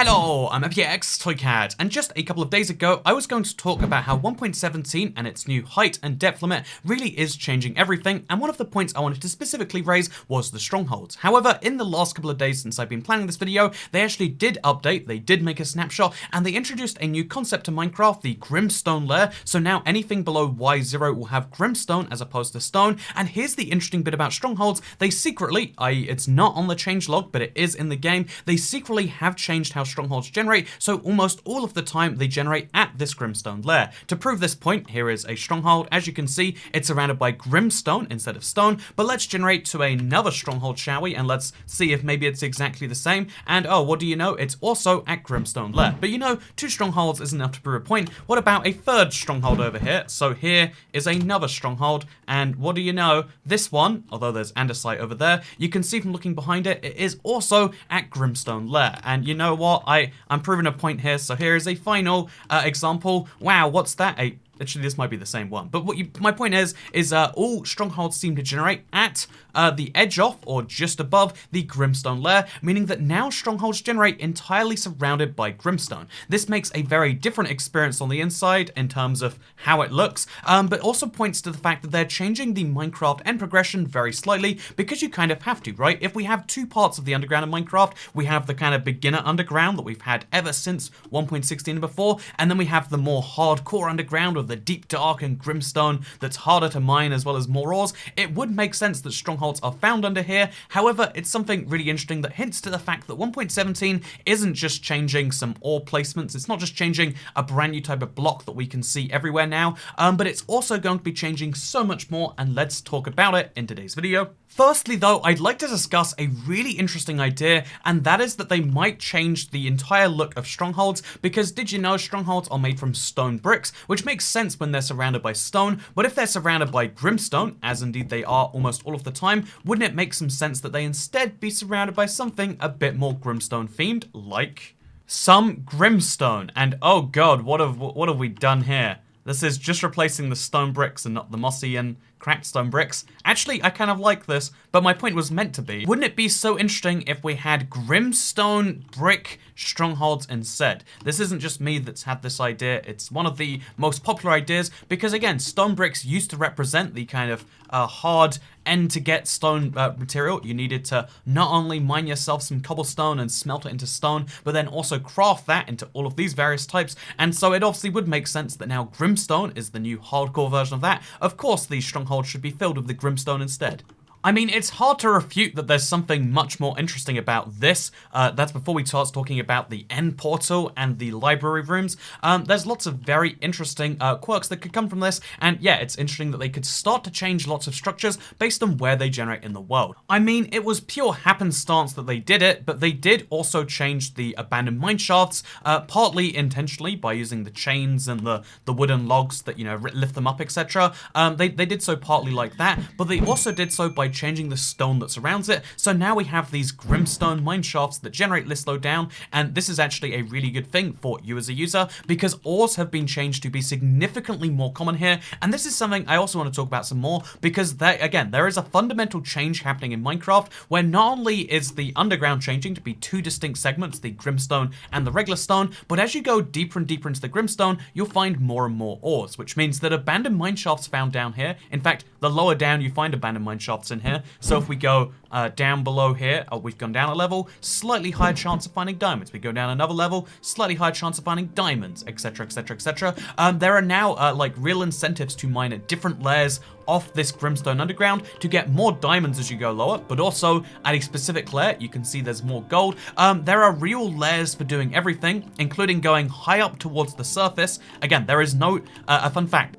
Hello, I'm FPX Toycat, and just a couple of days ago, I was going to talk about how 1.17 and its new height and depth limit really is changing everything, and one of the points I wanted to specifically raise was the strongholds. However, in the last couple of days since I've been planning this video, they actually did update, they did make a snapshot, and they introduced a new concept to Minecraft, the Grimstone layer, so now anything below Y0 will have Grimstone as opposed to stone, and here's the interesting bit about strongholds, they secretly, i.e. it's not on the changelog, but it is in the game, they secretly have changed how strongholds generate, so almost all of the time they generate at this Grimstone layer. To prove this point, here is a stronghold. As you can see, it's surrounded by Grimstone instead of stone, but let's generate to another stronghold, shall we? And let's see if maybe it's exactly the same. And oh, what do you know? It's also at Grimstone layer. But you know, 2 strongholds isn't enough to prove a point. What about a 3rd stronghold over here? So here is another stronghold, and what do you know? This one, although there's andesite over there, you can see from looking behind it, it is also at Grimstone layer. And you know what? I'm proving a point here, so here is a final example. Wow, what's that? Actually, this might be the same one. But my point is all strongholds seem to generate at the edge of, or just above, the Grimstone layer, meaning that now strongholds generate entirely surrounded by Grimstone. This makes a very different experience on the inside in terms of how it looks, but also points to the fact that they're changing the Minecraft end progression very slightly, because you kind of have to, right? If we have 2 parts of the underground in Minecraft, we have the kind of beginner underground that we've had ever since 1.16 and before, and then we have the more hardcore underground of the deep dark and Grimstone that's harder to mine as well as more ores. It would make sense that strongholds are found under here. However, it's something really interesting that hints to the fact that 1.17 isn't just changing some ore placements, it's not just changing a brand new type of block that we can see everywhere now, but it's also going to be changing so much more, and let's talk about it in today's video. Firstly though, I'd like to discuss a really interesting idea, and that is that they might change the entire look of strongholds, because did you know strongholds are made from stone bricks, which makes sense when they're surrounded by stone, but if they're surrounded by Grimstone, as indeed they are almost all of the time, wouldn't it make some sense that they instead be surrounded by something a bit more Grimstone themed, like some Grimstone? And oh god, what have we done here? This is just replacing the stone bricks and not the mossy and cracked stone bricks. Actually, I kind of like this, but my point was meant to be. Wouldn't it be so interesting if we had Grimstone brick strongholds instead? This isn't just me that's had this idea, it's one of the most popular ideas, because again, stone bricks used to represent the kind of hard end to get stone material. You needed to not only mine yourself some cobblestone and smelt it into stone, but then also craft that into all of these various types, and so it obviously would make sense that now Grimstone is the new hardcore version of that. Of course, these strongholds should be filled with the Grimstone instead. I mean, it's hard to refute that there's something much more interesting about this. That's before we start talking about the end portal and the library rooms. There's lots of very interesting quirks that could come from this, and yeah, it's interesting that they could start to change lots of structures based on where they generate in the world. I mean, it was pure happenstance that they did it, but they did also change the abandoned mine shafts, partly intentionally by using the chains and the wooden logs that, you know, lift them up, etc. They did so partly like that, but they also did so by changing the stone that surrounds it. So now we have these Grimstone mine shafts that generate less low down, and this is actually a really good thing for you as a user, because ores have been changed to be significantly more common here, and this is something I also want to talk about some more, because again, there is a fundamental change happening in Minecraft, where not only is the underground changing to be 2 distinct segments, the Grimstone and the regular stone, but as you go deeper and deeper into the Grimstone, you'll find more and more ores, which means that abandoned mine shafts found down here, in fact, the lower down you find abandoned mine shafts in here. So if we go down below here, we've gone down a level, slightly higher chance of finding diamonds. We go down another level, slightly higher chance of finding diamonds, etc, etc, etc. There are now like real incentives to mine at different layers off this Grimstone underground to get more diamonds as you go lower, but also at a specific layer, you can see there's more gold. There are real layers for doing everything, including going high up towards the surface. Again, there is no, a fun fact,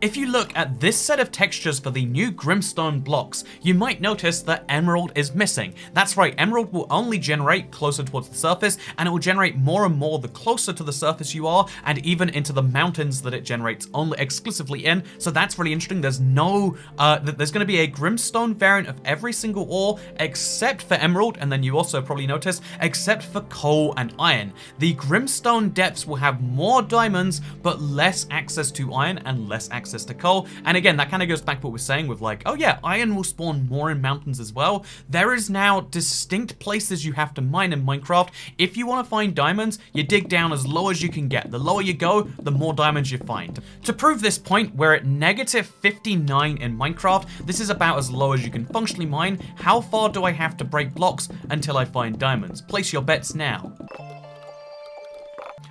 if you look at this set of textures for the new Grimstone blocks, you might notice that emerald is missing. That's right, emerald will only generate closer towards the surface, and it will generate more and more the closer to the surface you are, and even into the mountains that it generates only exclusively in. So that's really interesting. There's no, there's going to be a Grimstone variant of every single ore except for emerald, and then you also probably notice, except for coal and iron. The Grimstone depths will have more diamonds, but less access to iron and less access access to coal. And again, that kind of goes back to what we're saying with like, oh yeah, iron will spawn more in mountains as well. There is now distinct places you have to mine in Minecraft. If you want to find diamonds, you dig down as low as you can get. The lower you go, the more diamonds you find. To prove this point, we're at negative 59 in Minecraft. This is about as low as you can functionally mine. How far do I have to break blocks until I find diamonds? Place your bets now.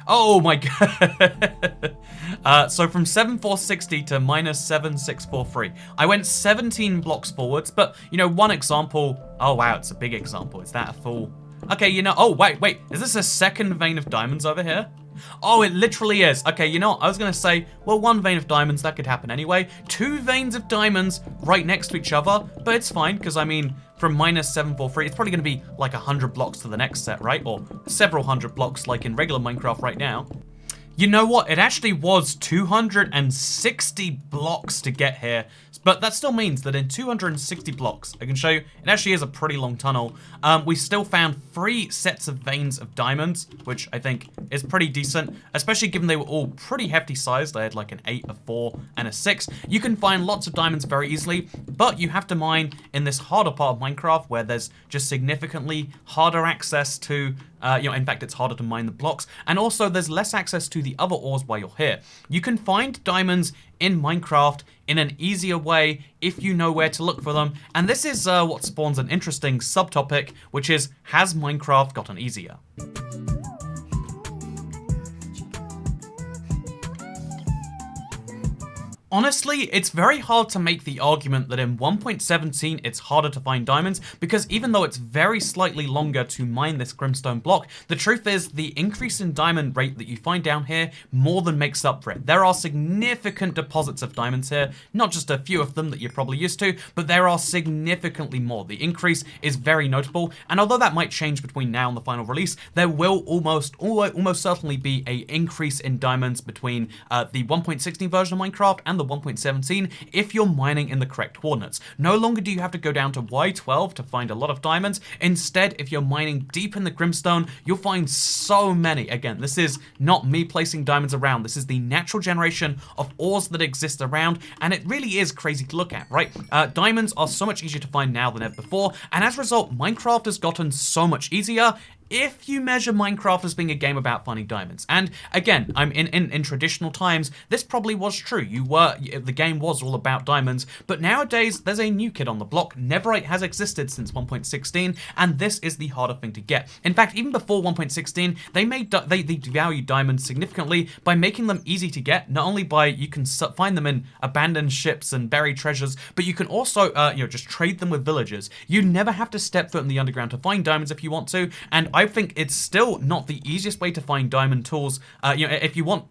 Oh my god. So from 7460 to minus 7643. I went 17 blocks forwards, but you know, one example. Oh wow, it's a big example. Is that a full? Okay, you know, oh wait. Is this a second vein of diamonds over here? Oh, it literally is. Okay, you know what? I was gonna say, well, one vein of diamonds, that could happen anyway. Two veins of diamonds right next to each other, but it's fine, because I mean, from minus 743, it's probably gonna be like 100 blocks to the next set, right? Or several hundred blocks like in regular Minecraft right now. You know what? It actually was 260 blocks to get here, but that still means that in 260 blocks, I can show you, it actually is a pretty long tunnel. We still found 3 sets of veins of diamonds, which I think is pretty decent, especially given they were all pretty hefty sized. I had like an 8, a 4, and a 6. You can find lots of diamonds very easily, but you have to mine in this harder part of Minecraft where there's just significantly harder access to you know, in fact, it's harder to mine the blocks, and also there's less access to the other ores while you're here. You can find diamonds in Minecraft in an easier way if you know where to look for them, and this is what spawns an interesting subtopic, which is, has Minecraft gotten easier? Honestly, it's very hard to make the argument that in 1.17 it's harder to find diamonds, because even though it's very slightly longer to mine this Grimstone block, the truth is the increase in diamond rate that you find down here more than makes up for it. There are significant deposits of diamonds here, not just a few of them that you're probably used to, but there are significantly more. The increase is very notable, and although that might change between now and the final release, there will almost certainly be an increase in diamonds between the 1.16 version of Minecraft and the 1.17 if you're mining in the correct coordinates. No longer do you have to go down to Y12 to find a lot of diamonds. Instead, if you're mining deep in the Grimstone, you'll find so many. Again, this is not me placing diamonds around. This is the natural generation of ores that exist around, and it really is crazy to look at, right? Diamonds are so much easier to find now than ever before, and as a result, Minecraft has gotten so much easier if you measure Minecraft as being a game about finding diamonds. And again, I'm in traditional times, this probably was true. The game was all about diamonds, but nowadays there's a new kid on the block. Netherite has existed since 1.16, and this is the harder thing to get. In fact, even before 1.16, they devalued diamonds significantly by making them easy to get. Not only by you can find them in abandoned ships and buried treasures, but you can also you know, just trade them with villagers. You never have to step foot in the underground to find diamonds if you want to, and I think it's still not the easiest way to find diamond tools. You know, if you want.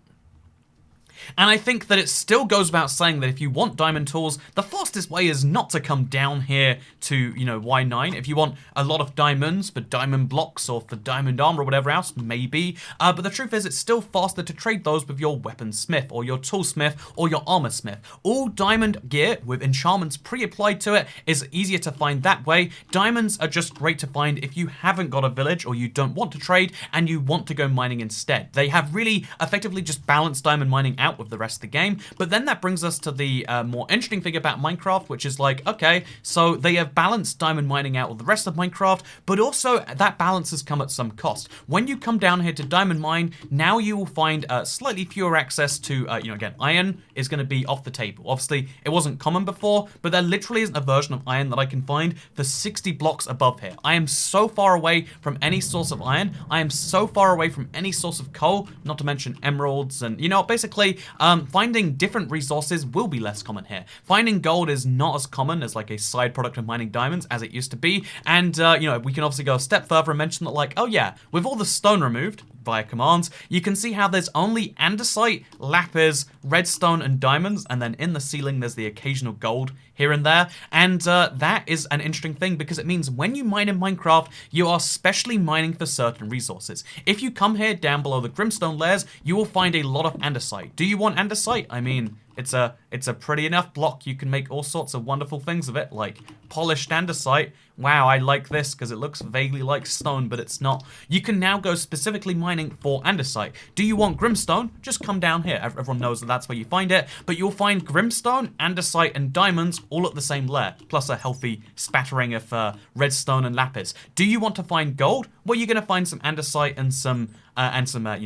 And I think that it still goes without saying that if you want diamond tools, the fastest way is not to come down here to, you know, Y9. If you want a lot of diamonds for diamond blocks or for diamond armor or whatever else, maybe. But the truth is it's still faster to trade those with your weaponsmith or your toolsmith or your armorsmith. All diamond gear with enchantments pre-applied to it is easier to find that way. Diamonds are just great to find if you haven't got a village or you don't want to trade and you want to go mining instead. They have really effectively just balanced diamond mining out with the rest of the game. But then that brings us to the more interesting thing about Minecraft, which is like, okay, so they have balanced diamond mining out with the rest of Minecraft, but also that balance has come at some cost. When you come down here to diamond mine, now you will find slightly fewer access to, you know, again, iron is going to be off the table. Obviously, it wasn't common before, but there literally isn't a version of iron that I can find for 60 blocks above here. I am so far away from any source of iron. I am so far away from any source of coal, not to mention emeralds, and, you know, basically, finding different resources will be less common here. Finding gold is not as common as like a side product of mining diamonds as it used to be. And, you know, we can obviously go a step further and mention that, like, oh yeah, with all the stone removed via commands, you can see how there's only andesite, lapis, redstone, and diamonds, and then in the ceiling there's the occasional gold here and there. And that is an interesting thing because it means when you mine in Minecraft, you are specially mining for certain resources. If you come here down below the Grimstone layers, you will find a lot of andesite. Do you want andesite? I mean, it's a pretty enough block. You can make all sorts of wonderful things of it, like polished andesite, wow, I like this because it looks vaguely like stone, but it's not. You can now go specifically mining for andesite. Do you want Grimstone? Just come down here. Everyone knows that that's where you find it, but you'll find Grimstone, andesite, and diamonds all at the same layer, plus a healthy spattering of redstone and lapis. Do you want to find gold? Well, you're going to find some andesite and some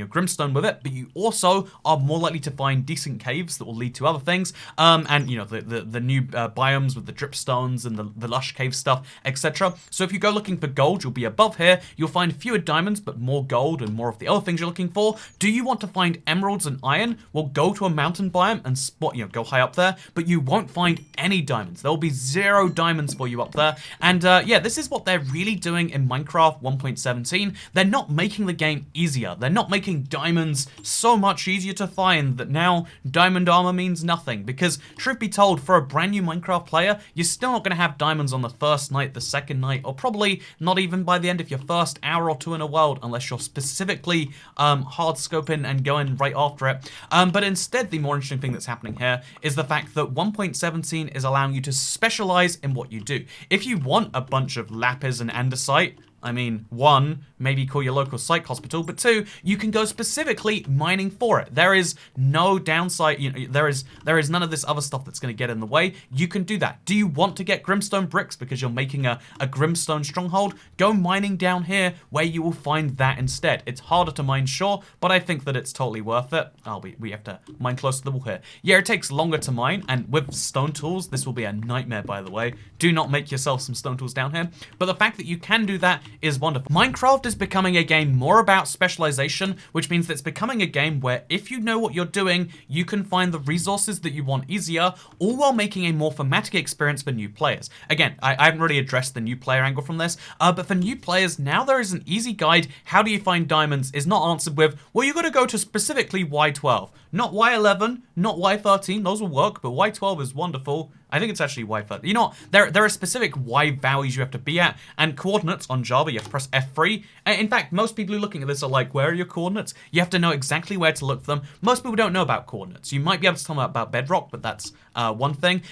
Grimstone with it, but you also are more likely to find decent caves that will lead to other things, and you know, the new biomes with the dripstones and the lush cave stuff, etc. So if you go looking for gold, you'll be above here. You'll find fewer diamonds, but more gold and more of the other things you're looking for. Do you want to find emeralds and iron? Well, go to a mountain biome and spot, go high up there, but you won't find any diamonds. There will be 0 diamonds for you up there. And yeah, this is what they're really doing in Minecraft 1.17. They're not making the game easier. They're not making diamonds so much easier to find that now diamond armor means nothing. Because truth be told, for a brand new Minecraft player, you're still not going to have diamonds on the first night, the second night, or probably not even by the end of your first hour or two in a world, unless you're specifically hard scoping and going right after it. But instead, the more interesting thing that's happening here is the fact that 1.17 is allowing you to specialize in what you do. If you want a bunch of lapis and andesite, I mean, 1, maybe call your local psych hospital, but 2, you can go specifically mining for it. There is no downside, there is none of this other stuff that's going to get in the way. You can do that. Do you want to get Grimstone bricks because you're making a Grimstone stronghold? Go mining down here where you will find that instead. It's harder to mine, sure, but I think that it's totally worth it. Oh, we have to mine close to the wall here. Yeah, it takes longer to mine, and with stone tools, this will be a nightmare, by the way. Do not make yourself some stone tools down here. But the fact that you can do that is wonderful. Minecraft is becoming a game more about specialization, which means that it's becoming a game where if you know what you're doing, you can find the resources that you want easier, all while making a more thematic experience for new players. Again, I haven't really addressed the new player angle from this, but for new players, now there is an easy guide. How do you find diamonds is not answered with, well, you got to go to specifically Y12. Not Y11, not Y13, those will work, but Y12 is wonderful. I think it's actually Y13. You know what? There are specific Y values you have to be at, and coordinates on Java, you have to press F3. In fact, most people who are looking at this are like, where are your coordinates? You have to know exactly where to look for them. Most people don't know about coordinates. You might be able to tell them about Bedrock, but that's one thing.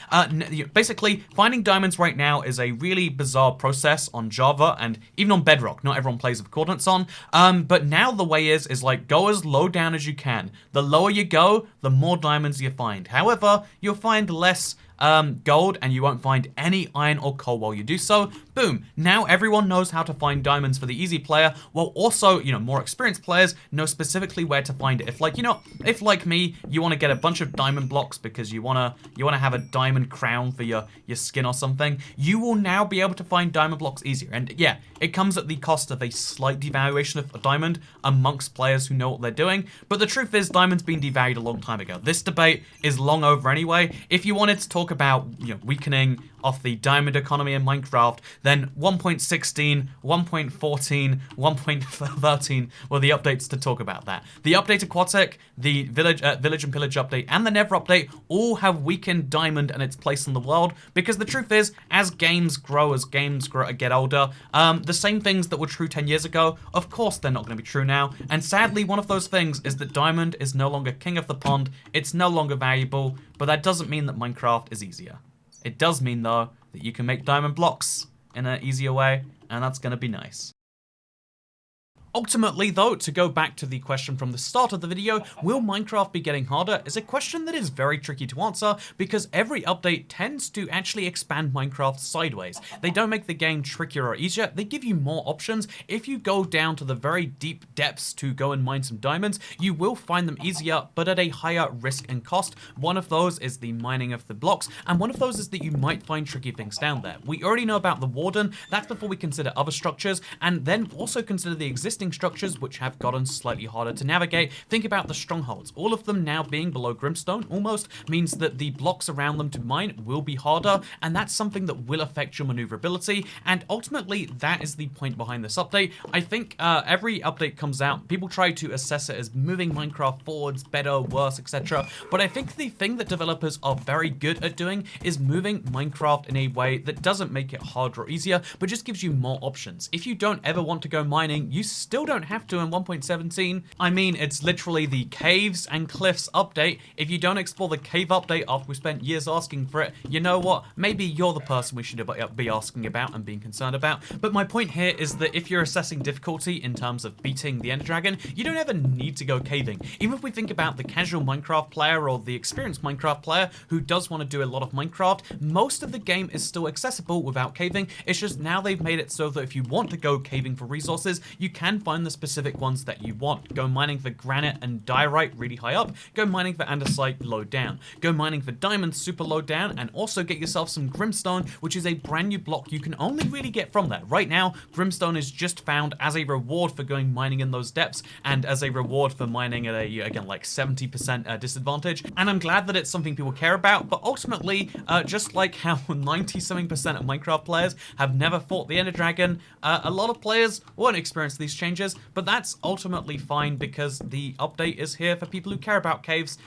Basically, finding diamonds right now is a really bizarre process on Java, and even on Bedrock. Not everyone plays with coordinates on. But now the way is like, go as low down as you can. The lower you go, the more diamonds you find. However, you'll find less gold, and you won't find any iron or coal while you do so. Boom. Now everyone knows how to find diamonds for the easy player, while also, more experienced players know specifically where to find it. If like me, you want to get a bunch of diamond blocks because you want to have a diamond crown for your skin or something, you will now be able to find diamond blocks easier. And yeah, it comes at the cost of a slight devaluation of a diamond amongst players who know what they're doing. But the truth is, diamond's been devalued a long time ago. This debate is long over anyway. If you wanted to talk about weakening of the diamond economy in Minecraft, then 1.16, 1.14, 1.13 were the updates to talk about that. The update to Quatic, the Village and Pillage update, and the Nether update all have weakened diamond and its place in the world, because the truth is, as games get older, the same things that were true 10 years ago, of course they're not going to be true now, and sadly one of those things is that diamond is no longer king of the pond, it's no longer valuable, but that doesn't mean that Minecraft is easier. It does mean, though, that you can make diamond blocks in an easier way, and that's going to be nice. Ultimately, though, to go back to the question from the start of the video, will Minecraft be getting harder, is a question that is very tricky to answer, because every update tends to actually expand Minecraft sideways. They don't make the game trickier or easier, they give you more options. If you go down to the very deep depths to go and mine some diamonds, you will find them easier, but at a higher risk and cost. One of those is the mining of the blocks, and one of those is that you might find tricky things down there. We already know about the Warden, that's before we consider other structures, and then also consider the existing structures which have gotten slightly harder to navigate. Think about the strongholds. All of them now being below Grimstone almost means that the blocks around them to mine will be harder, and that's something that will affect your maneuverability, and ultimately that is the point behind this update. I think every update comes out, people try to assess it as moving Minecraft forwards, better, worse, etc. But I think the thing that developers are very good at doing is moving Minecraft in a way that doesn't make it harder or easier, but just gives you more options. If you don't ever want to go mining, you still still don't have to in 1.17. I mean, it's literally the caves and cliffs update. If you don't explore the cave update after we spent years asking for it, you know what? Maybe you're the person we should be asking about and being concerned about. But my point here is that if you're assessing difficulty in terms of beating the Ender Dragon, you don't ever need to go caving. Even if we think about the casual Minecraft player or the experienced Minecraft player who does want to do a lot of Minecraft, most of the game is still accessible without caving. It's just now they've made it so that if you want to go caving for resources, you can find the specific ones that you want. Go mining for granite and diorite really high up, go mining for andesite low down, go mining for diamonds super low down, and also get yourself some Grimstone, which is a brand new block you can only really get from there. Right now, Grimstone is just found as a reward for going mining in those depths and as a reward for mining at a, again, like 70% disadvantage. And I'm glad that it's something people care about, but ultimately, just like how 90-something% of Minecraft players have never fought the Ender Dragon, a lot of players won't experience these changes, but that's ultimately fine because the update is here for people who care about caves.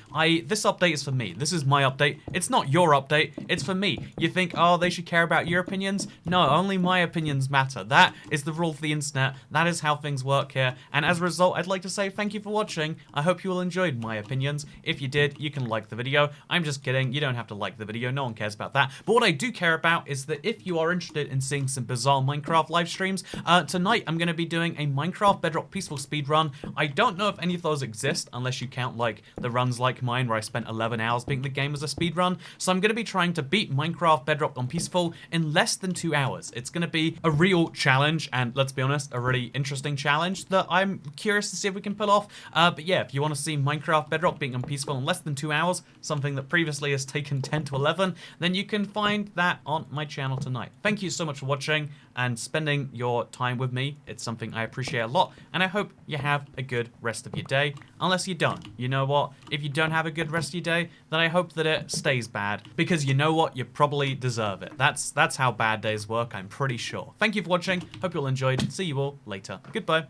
This update is for me. This is my update. It's not your update. It's for me. You think, oh, they should care about your opinions? No, only my opinions matter. That is the rule of the internet. That is how things work here. And as a result, I'd like to say thank you for watching. I hope you all enjoyed my opinions. If you did, you can like the video. I'm just kidding. You don't have to like the video. No one cares about that. But what I do care about is that if you are interested in seeing some bizarre Minecraft live streams, tonight I'm going to be doing a Minecraft Bedrock peaceful speed run. I don't know if any of those exist unless you count like the runs like mine where I spent 11 hours beating the game as a speed run. So I'm going to be trying to beat Minecraft Bedrock on peaceful in less than 2 hours. It's going to be a real challenge, and let's be honest, a really interesting challenge that I'm curious to see if we can pull off. But yeah, if you want to see Minecraft Bedrock being on peaceful in less than 2 hours, something that previously has taken 10 to 11, then you can find that on my channel tonight. Thank you so much for watching and spending your time with me. It's something I appreciate a lot, and I hope you have a good rest of your day. Unless you don't. You know what? If you don't have a good rest of your day, then I hope that it stays bad, because you know what? You probably deserve it. That's how bad days work, I'm pretty sure. Thank you for watching. Hope you all enjoyed. See you all later. Goodbye.